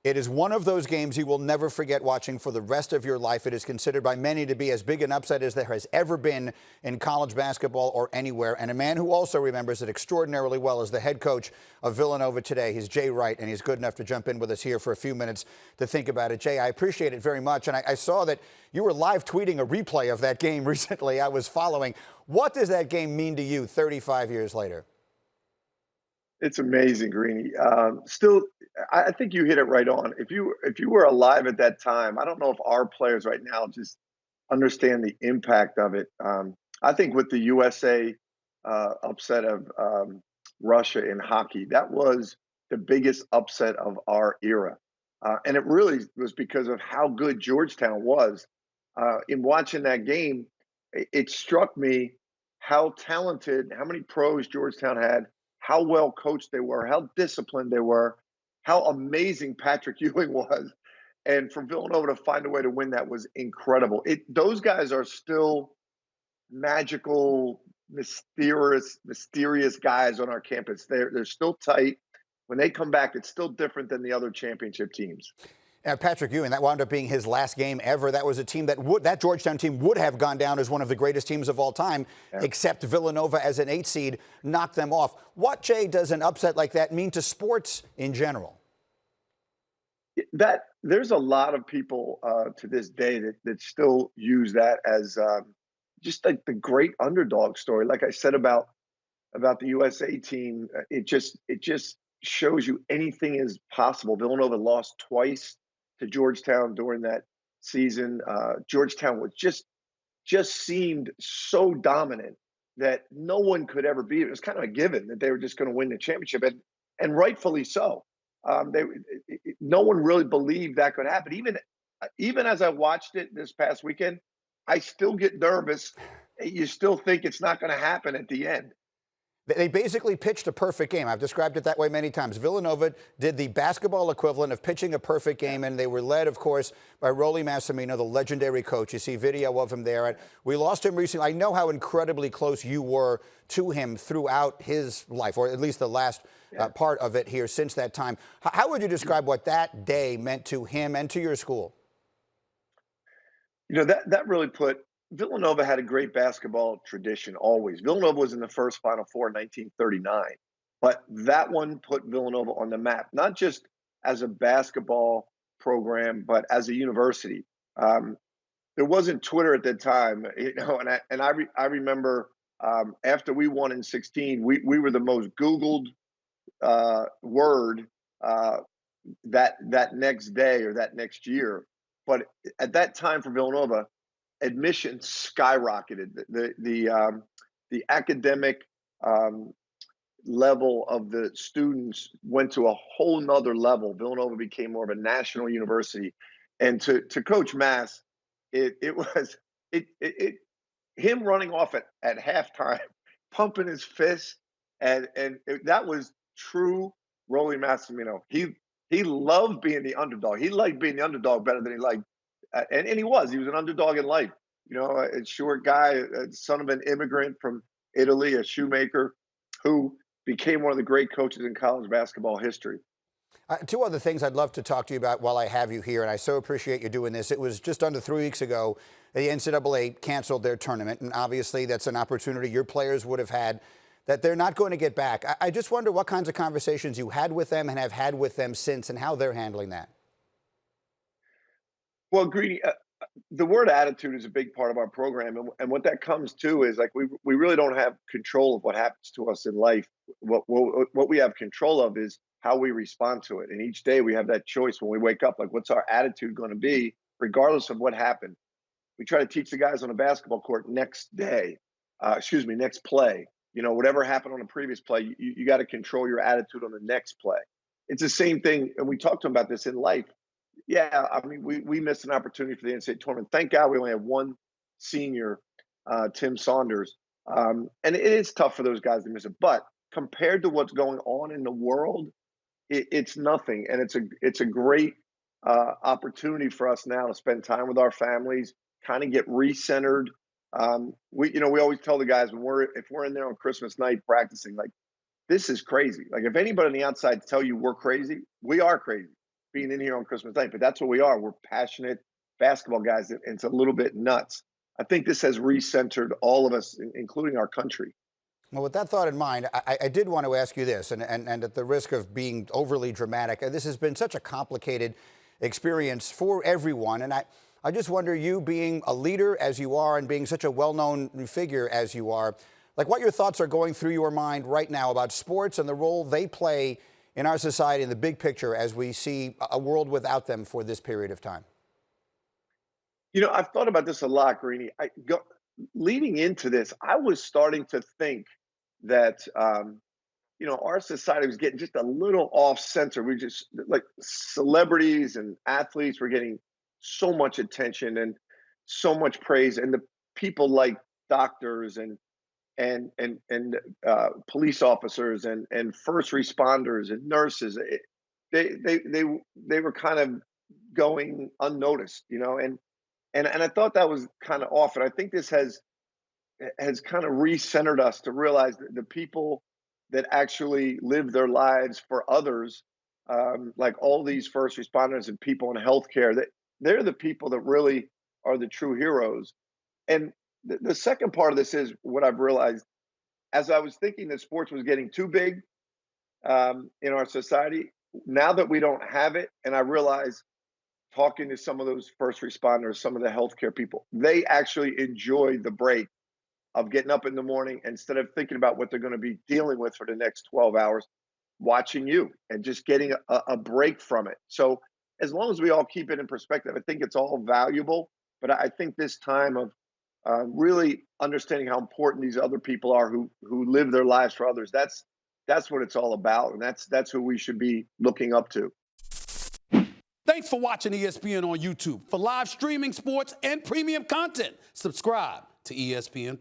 It is one of those games you will never forget watching for the rest of your life. It is considered by many to be as big an upset as there has ever been in college basketball or anywhere. And a man who also remembers it extraordinarily well is the head coach of Villanova today. He's Jay Wright, and he's good enough to jump in with us here for a few minutes to think about it. Jay, I appreciate it very much. And I saw that you were live tweeting a replay of that game recently. I was following. What does that game mean to you 35 years later? It's amazing, Greeny. Still, I think you hit it right on. If you were alive at that time, I don't know if our players right now just understand the impact of it. I think with the USA upset of Russia in hockey, that was the biggest upset of our era, and it really was because of how good Georgetown was. In watching that game, it struck me how talented, how many pros Georgetown had, how well coached they were, how disciplined they were, how amazing Patrick Ewing was. And for Villanova to find a way to win that was incredible. Those guys are still magical, mysterious guys on our campus. They're still tight. When they come back, it's still different than the other championship teams. Patrick Ewing, that wound up being his last game ever. That was a team that Georgetown team would have gone down as one of the greatest teams of all time, except Villanova as an 8 seed knocked them off. What, Jay, does an upset like that mean to sports in general? There's a lot of people to this day that still use that as just like the great underdog story. Like I said about the USA team, it just shows you anything is possible. Villanova lost twice to Georgetown during that season. Georgetown was just seemed so dominant that no one could ever beat it. It was kind of a given that they were just going to win the championship, and rightfully so. No one really believed that could happen. Even as I watched it this past weekend, I still get nervous. You still think it's not going to happen at the end. They basically pitched a perfect game. I've described it that way many times. Villanova did the basketball equivalent of pitching a perfect game, and they were led, of course, by Rollie Massimino, the legendary coach. You see video of him there. We lost him recently. I know how incredibly close you were to him throughout his life, or at least the last part of it here since that time. How would you describe what that day meant to him and to your school? You know, that really put Villanova had a great basketball tradition always. Villanova was in the first Final Four in 1939, but that one put Villanova on the map, not just as a basketball program, but as a university. There wasn't Twitter at that time, you know, and I remember after we won in 16, we were the most Googled word that next day or that next year. But at that time for Villanova, admission skyrocketed. The academic level of the students went to a whole nother level. Villanova became more of a national university, and to Coach Mass, it was him running off at halftime, pumping his fist, and that was true Rollie Massimino. He loved being the underdog. He liked being the underdog better than he liked. And he was an underdog in life, you know, a short guy, son of an immigrant from Italy, a shoemaker who became one of the great coaches in college basketball history. Two other things I'd love to talk to you about while I have you here, and I so appreciate you doing this. It was just under 3 weeks ago the NCAA canceled their tournament, and obviously that's an opportunity your players would have had that they're not going to get back. I just wonder what kinds of conversations you had with them and have had with them since, and how they're handling that. Well, Greedy, the word attitude is a big part of our program, and what that comes to is like we really don't have control of what happens to us in life. What we have control of is how we respond to it, and each day we have that choice when we wake up. Like, what's our attitude going to be, regardless of what happened? We try to teach the guys on the basketball court next play. You know, whatever happened on the previous play, you got to control your attitude on the next play. It's the same thing, and we talked to them about this in life. Yeah, I mean, we missed an opportunity for the NCAA tournament. Thank God we only have one senior, Tim Saunders. And it is tough for those guys to miss it. But compared to what's going on in the world, it's nothing. And it's a great opportunity for us now to spend time with our families, kind of get recentered. We always tell the guys if we're in there on Christmas night practicing, like, this is crazy. Like, if anybody on the outside tell you we're crazy, we are crazy. being in here on Christmas night, but that's what we are. We're passionate basketball guys, and it's a little bit nuts. I think this has recentered all of us, including our country. Well, with that thought in mind, I did want to ask you this, and at the risk of being overly dramatic, this has been such a complicated experience for everyone. And I just wonder, you being a leader as you are and being such a well-known figure as you are, like what your thoughts are going through your mind right now about sports and the role they play in our society in the big picture as we see a world without them for this period of time. You know, I've thought about this a lot, Greeny. Leading into this, I was starting to think that, our society was getting just a little off center. We just, like, celebrities and athletes were getting so much attention and so much praise, and the people like doctors and police officers and first responders and nurses, they were kind of going unnoticed, and I thought that was kind of off. And I think this has kind of recentered us to realize that the people that actually live their lives for others, like all these first responders and people in healthcare, that they're the people that really are the true heroes. And the second part of this is what I've realized as I was thinking that sports was getting too big in our society. Now that we don't have it, and I realize, talking to some of those first responders, some of the healthcare people, they actually enjoy the break of getting up in the morning instead of thinking about what they're going to be dealing with for the next 12 hours, watching you and just getting a break from it. So as long as we all keep it in perspective, I think it's all valuable. But I think this time of really understanding how important these other people are who live their lives for others, that's what it's all about. And that's who we should be looking up to. Thanks for watching ESPN on YouTube. For live streaming sports and premium content, subscribe to ESPN+.